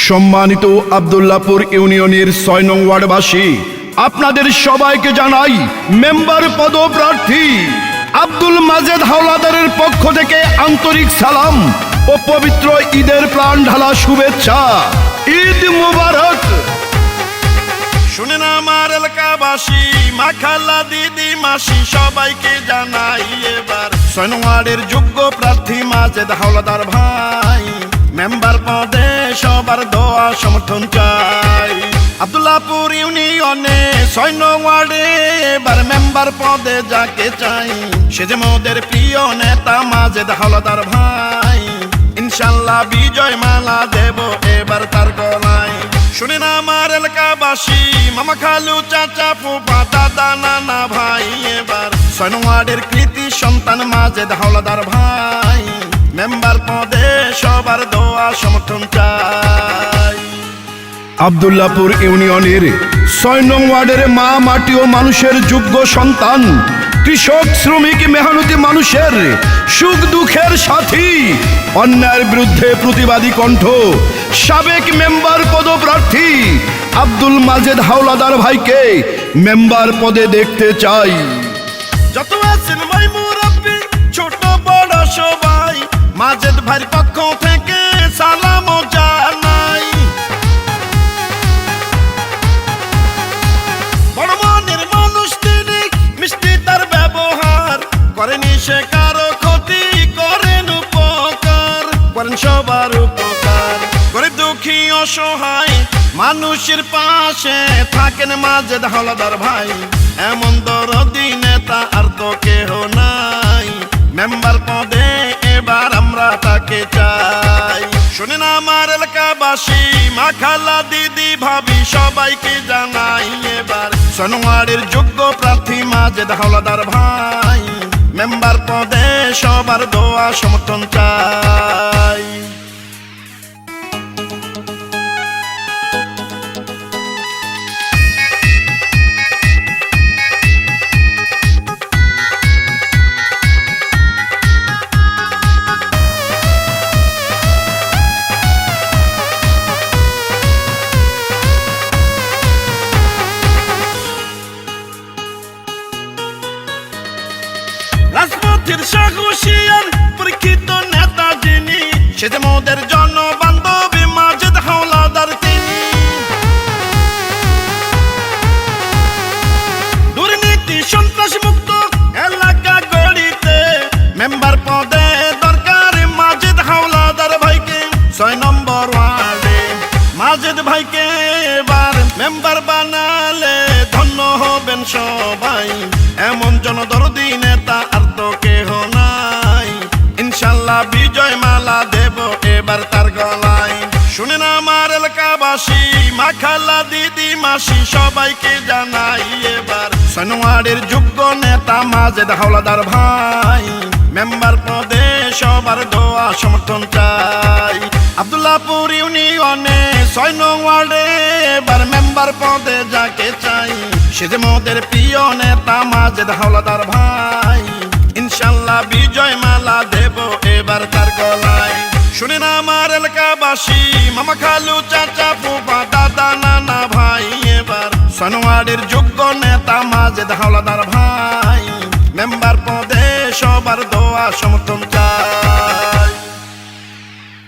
সম্মানিত আব্দুল্লাহপুর ইউনিয়নের ৬ নং ওয়ার্ডবাসী, আপনাদের সবাইকে জানাই মেম্বার পদপ্রার্থী আব্দুল মাজেদ হাওলাদারের পক্ষ থেকে আন্তরিক সালাম ও পবিত্র ঈদের প্রাণ ঢালা শুভেচ্ছা। ঈদ মুবারক। শুনেন আমার এলাকাবাসী, মা খালা দিদি মাসি সবাইকে জানাই এবার ৬ নং ওয়ার্ডের যোগ্য প্রার্থী মাজেদ হাওলাদার ভাই, মেম্বার পদে সবার দোয়া সমর্থন চাই। আব্দুল্লাহপুর ইউনিয়নে ৬ নং ওয়ার্ডে এবার মেম্বার পদে যাকে চাই, সে যে মোদের প্রিয় নেতা মাজেদ হাওলাদার ভাই। ইনশাল্লাহ বিজয় মালা দেব এবার তার গলায়। শুনেন আমার এলাকাবাসী, মামা খালু চাচা ফুফা দাদা নানা ভাই, এবার ৬ নং ওয়ার্ডের কৃতি সন্তান মাজেদ হাওলাদার ভাই, মেম্বার পদে সবার দোয়া সমর্থন চাই। আব্দুল্লাহপুর ইউনিয়নের ৬ নং ওয়ার্ডের মা মাটি ও মানুষের যোগ্য সন্তান, কৃষক শ্রমিক মেহনতি মানুষের সুখ দুঃখের সাথী, অন্যায়ের বিরুদ্ধে প্রতিবাদী কণ্ঠ, সাবেক মেম্বার পদপ্রার্থী আব্দুল মাজেদ হাওলাদার ভাইকে মেম্বার পদে দেখতে চাই। যত আছেন ভাই মুরব্বি ছোট বড় সবাই, মাজেদ ভাইয়ের পক্ষ থেকে সালাম জানাই। বড় মনের মানুষ তিনি, মিষ্টি তার ব্যবহার, করেনি সে কারো ক্ষতি, করেন উপকার, করেন সবার উপকার। গরিব দুঃখী অসহায় মানুষের পাশে থাকেন মাজেদ হাওলাদার ভাই, এমন দরদি নেতা আর তো কেহ নাই, মেম্বার পদে এবার আমরা তাকে চাই। শুনেন আমার এলাকাবাসী, মা খালা দিদি ভাবি সবাইকে জানাই এবার ৬ নং ওয়ার্ডের যোগ্য প্রার্থী মাজেদ হাওলাদার ভাই, মেম্বার পদে সবার দোয়া সমর্থন চাই। রাজপথের সাহসিয়ার পরীক্ষিত নেতা যিনি, সে যে মোদের জনবান্ধবী মাজেদ হাওলাদার তিনি। দুর্নীতি সন্ত্রাস মুক্ত এলাকা গড়িতে মেম্বার পদে দরকার মাজেদ হাওলাদার ভাইকে। ৬ নম্বর ওয়ার্ডে মাজেদ ভাইকে এবার মেম্বার বানালে ধন্য হবেন সবাই, এমন জনদরদি নেতা আর তো কেহ নাই। ইনশাল্লাহ বিজয় মালা দেব এবার তার গলায়। শুনেন আমার এলাকাবাসী, মা খালা দিদি মাসি সবাইকে জানাই এবার ৬ নং ওয়ার্ডের যোগ্য নেতা মাজেদ হাওলাদার ভাই, মেম্বার পদে সবার দোয়া সমর্থন চাই। আব্দুল্লাহপুর ইউনিয়নে ৬ নং ওয়ার্ডে এবার মেম্বার পদে যাকে চাই, সে যে মোদের প্রিয় নেতা মাজেদ হাওলাদার ভাই। ইনশাল্লাহ বিজয় মালা দেব এবার তার গলায়। শুনেন আমার এলাকাবাসী, মামা খালু চাচা ফুফা দাদা নানা ভাই, এবার ৬ নং ওয়ার্ডের যোগ্য নেতা মাজেদ হাওলাদার ভাই, মেম্বার পদে সবার দোয়া সমর্থন চাই।